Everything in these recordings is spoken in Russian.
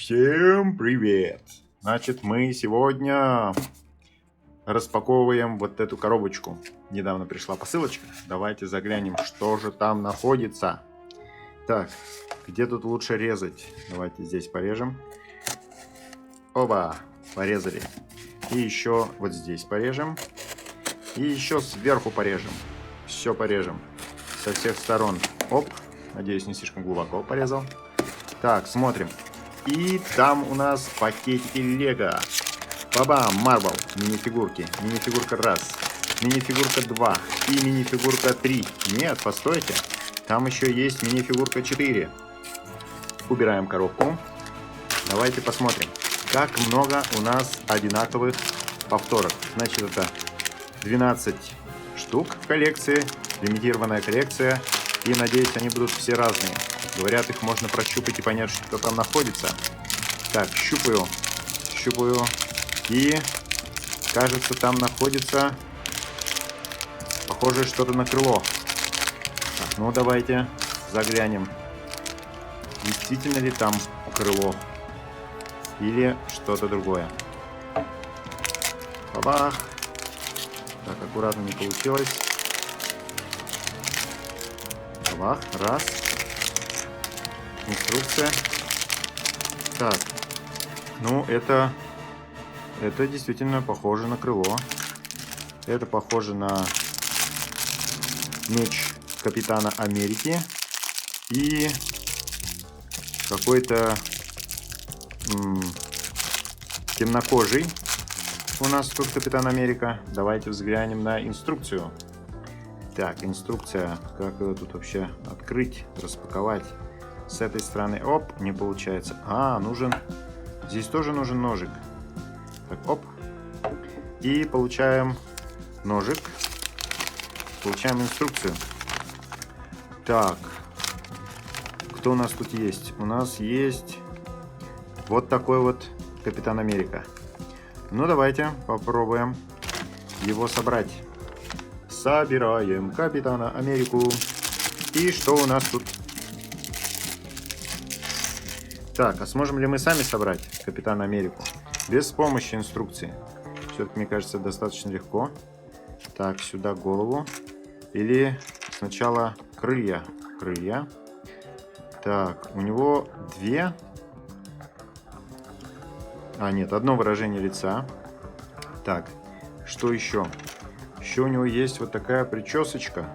Всем привет! Значит, мы сегодня распаковываем вот эту коробочку. Недавно пришла посылочка. Давайте заглянем, что же там находится. Так, где тут лучше резать? Давайте здесь порежем. Оба, порезали. И еще вот здесь порежем. И еще сверху порежем. Все порежем. Со всех сторон. Оп. Надеюсь, не слишком глубоко порезал. Так, смотрим. И там у нас пакетики Лего. Бабам, Марвел, минифигурки. Минифигурка 1, минифигурка 2 и минифигурка 3. Нет, постойте. Там еще есть минифигурка 4. Убираем коробку. Давайте посмотрим, как много у нас одинаковых повторов. Значит, это 12 штук в коллекции. Лимитированная коллекция. И, надеюсь, они будут все разные. Говорят, их можно прощупать и понять, что там находится. Так, щупаю. И, кажется, там находится, похоже, что-то на крыло. Так, ну, давайте заглянем. Действительно ли там крыло? Или что-то другое? Бабах. Так, аккуратно, не получилось. Бабах, раз. Инструкция. Так, ну это действительно похоже на крыло. Это похоже на меч Капитана Америки. И какой-то темнокожий у нас тут Капитан Америка. Давайте взглянем на инструкцию. Так, инструкция. Как ее тут вообще открыть, распаковать? С этой стороны, оп, не получается. Нужен, здесь тоже нужен ножик. Так, оп. И получаем ножик. Получаем инструкцию. Так, кто у нас тут есть? У нас есть вот такой вот Капитан Америка. Ну, давайте попробуем его собрать. Собираем Капитана Америку. И что у нас тут? Так, а сможем ли мы сами собрать Капитана Америку? Без помощи инструкции. Все-таки, мне кажется, достаточно легко. Так, сюда голову. Или сначала крылья. Крылья. Так, у него две... нет, одно выражение лица. Так, что еще? Еще у него есть вот такая причесочка.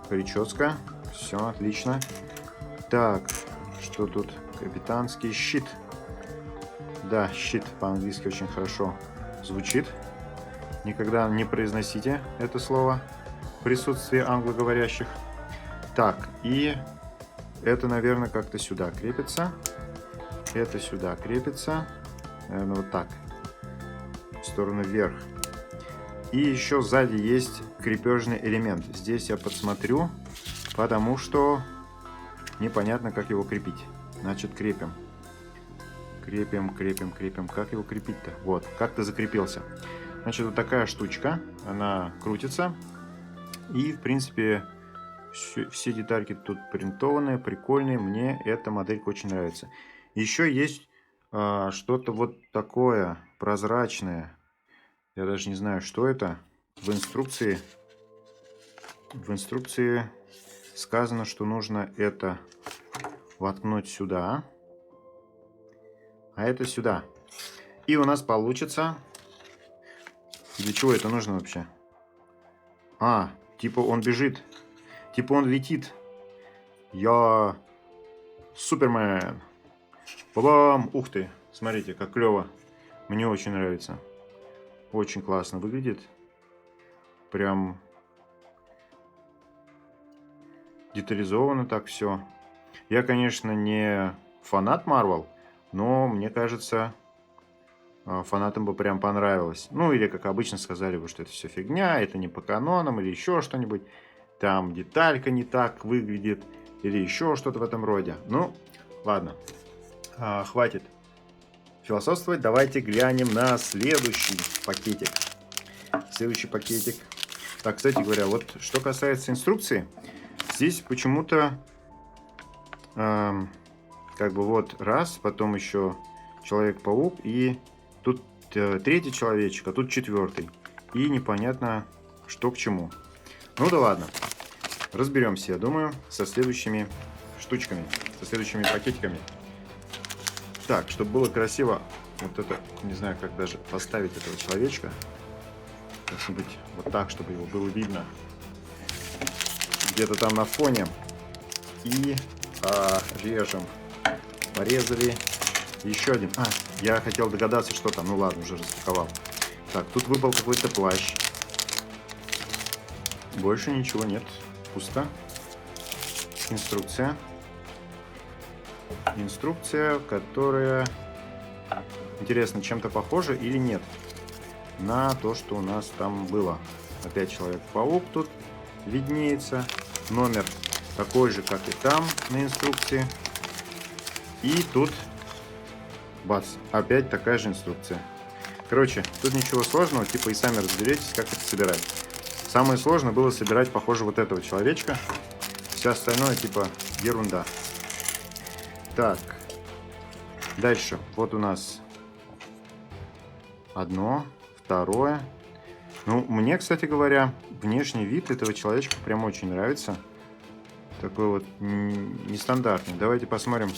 Прическа. Все, отлично. Так, что тут? Капитанский щит. Да, щит по-английски очень хорошо звучит. Никогда не произносите это слово в присутствии англоговорящих. Так, и это, наверное, как-то сюда крепится. Это сюда крепится. Наверное, вот так. В сторону вверх. И еще сзади есть крепежный элемент. Здесь я подсмотрю, потому что непонятно, как его крепить. Значит, крепим. Крепим. Как его крепить-то? Вот, как-то закрепился. Значит, вот такая штучка. Она крутится. И, в принципе, все детальки тут принтованные, прикольные. Мне эта моделька очень нравится. Еще есть что-то вот такое прозрачное. Я даже не знаю, что это. В инструкции сказано, что нужно это воткнуть сюда, а это сюда. И у нас получится... Для чего это нужно вообще? Типа он бежит. Типа он летит. Я Супермен. Бабам! Ух ты! Смотрите, как клево. Мне очень нравится. Очень классно выглядит. Прям детализовано так все. Я, конечно, не фанат Marvel, но мне кажется, фанатам бы прям понравилось. Ну, или, как обычно, сказали бы, что это все фигня, это не по канонам, или еще что-нибудь. Там деталька не так выглядит, или еще что-то в этом роде. Ну, ладно. Хватит философствовать. Давайте глянем на следующий пакетик. Следующий пакетик. Так, кстати говоря, вот что касается инструкции, здесь почему-то как бы вот раз, потом еще Человек-паук, и тут третий человечек, а тут четвертый. И непонятно, что к чему. Ну да ладно. Разберемся, я думаю, со следующими штучками, со следующими пакетиками. Так, чтобы было красиво, вот это, не знаю, как даже поставить этого человечка. Должно быть вот так, чтобы его было видно. Где-то там на фоне. И режем. Порезали. Еще один. Я хотел догадаться, что там. Ну ладно, уже распаковал. Так, тут выпал какой-то плащ. Больше ничего нет. Пусто. Инструкция. Инструкция, которая... Интересно, чем-то похожа или нет на то, что у нас там было. Опять Человек-паук тут виднеется. Номер такой же, как и там на инструкции. И тут, бац, опять такая же инструкция. Короче, тут ничего сложного, типа и сами разберетесь, как это собирать. Самое сложное было собирать, похоже, вот этого человечка. Все остальное, типа, ерунда. Так, дальше. Вот у нас одно, второе. Ну, мне, кстати говоря, внешний вид этого человечка прям очень нравится. Такой вот нестандартный. Давайте посмотрим,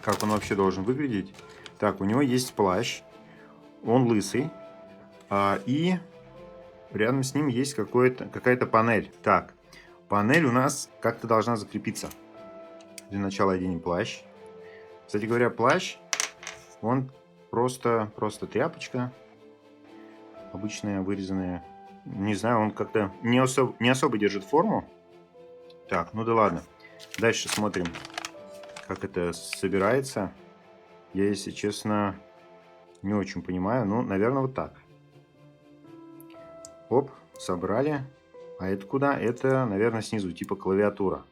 как он вообще должен выглядеть. Так, у него есть плащ. Он лысый. И рядом с ним есть какая-то панель. Так, панель у нас как-то должна закрепиться. Для начала оденем плащ. Кстати говоря, плащ, он просто тряпочка. Обычная, вырезанная. Не знаю, он как-то не особо держит форму. Так, ну да ладно. Дальше смотрим, как это собирается. Я, если честно, не очень понимаю. Ну, наверное, вот так. Оп, собрали. А это куда? Это, наверное, снизу, типа клавиатура.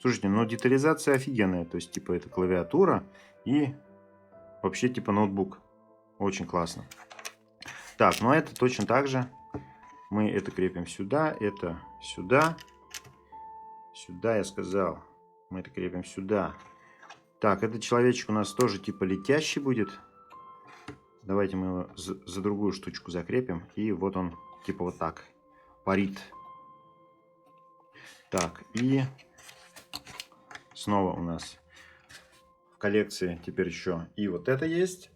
Слушайте, ну детализация офигенная. То есть, типа, это клавиатура и вообще, типа, ноутбук. Очень классно. Так, ну а это точно так же. Мы это крепим сюда, это сюда. Сюда, я сказал. Мы это крепим сюда. Так, этот человечек у нас тоже, типа, летящий будет. Давайте мы его за другую штучку закрепим. И вот он, типа, вот так. Парит. Так, и... Снова у нас в коллекции теперь еще и вот это есть.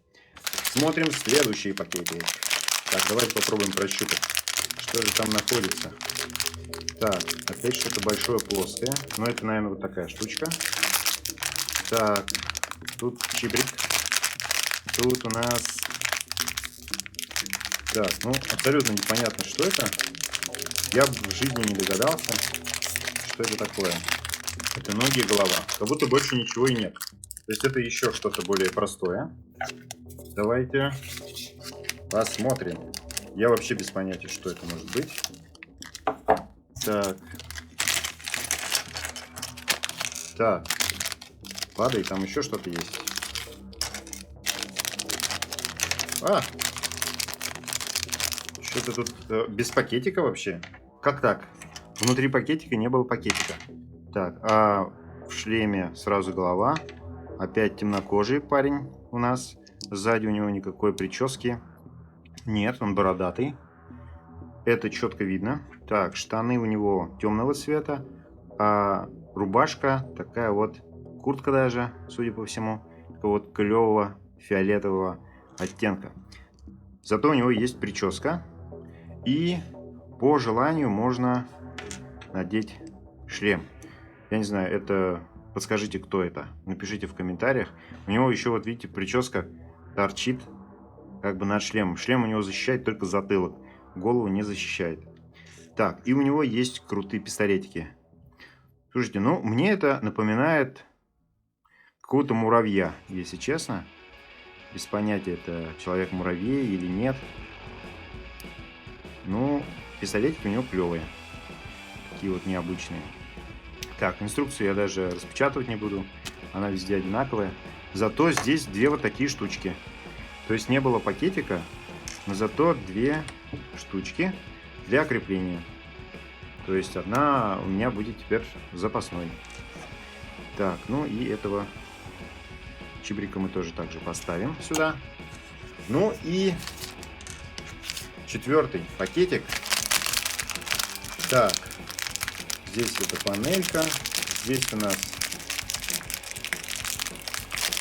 Смотрим следующие пакеты. Так, давайте попробуем прощупать, что же там находится. Так, опять что-то большое плоское. Но это, наверное, вот такая штучка. Так, тут чибрик. Тут у нас... Так, ну, абсолютно непонятно, что это. Я бы в жизни не догадался, что это такое. Это ноги и голова. Как будто больше ничего и нет. То есть это еще что-то более простое. Давайте посмотрим. Я вообще без понятия, что это может быть. Так. Так. Падай, там еще что-то есть. Что-то тут без пакетика вообще. Как так? Внутри пакетика не было пакетика. Так, а в шлеме сразу голова. Опять темнокожий парень у нас. Сзади у него никакой прически нет, он бородатый. Это четко видно. Так, штаны у него темного цвета. А рубашка такая вот, куртка даже, судя по всему, такого вот клевого фиолетового оттенка. Зато у него есть прическа. И по желанию можно надеть шлем. Я не знаю, это... Подскажите, кто это. Напишите в комментариях. У него еще, вот видите, прическа торчит как бы над шлемом. Шлем у него защищает только затылок. Голову не защищает. Так, и у него есть крутые пистолетики. Слушайте, ну, мне это напоминает какого-то муравья, если честно. Без понятия, это человек-муравей или нет. Ну, пистолетики у него клевые. Такие вот необычные. Так, инструкцию я даже распечатывать не буду. Она везде одинаковая. Зато здесь две вот такие штучки. То есть не было пакетика, но зато две штучки для крепления. То есть одна у меня будет теперь запасной. Так, ну и этого Чебрика мы тоже также поставим сюда. Ну и 4-й пакетик. Так, здесь эта панелька. Здесь у нас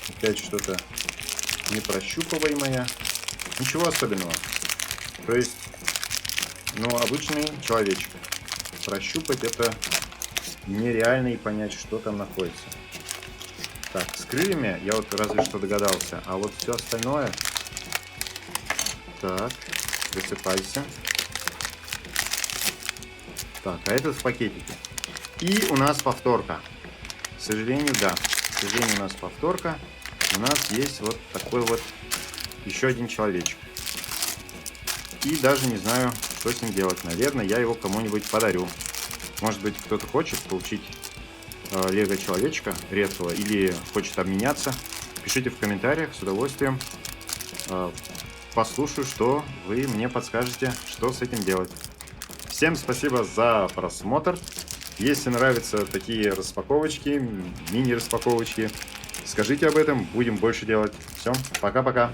опять что-то непрощупываемое. Ничего особенного. То есть, ну, обычный человечек. Прощупать это нереально и понять, что там находится. Так, с крыльями я вот разве что догадался. А вот все остальное... Так, высыпайся. Так, а этот в пакетике. И у нас повторка. К сожалению, да. К сожалению, у нас повторка. У нас есть вот такой вот еще один человечек. И даже не знаю, что с ним делать. Наверное, я его кому-нибудь подарю. Может быть, кто-то хочет получить лего человечка редкого или хочет обменяться. Пишите в комментариях, с удовольствием послушаю, что вы мне подскажете, что с этим делать. Всем спасибо за просмотр. Если нравятся такие распаковочки, мини-распаковочки, скажите об этом, будем больше делать. Все, пока-пока.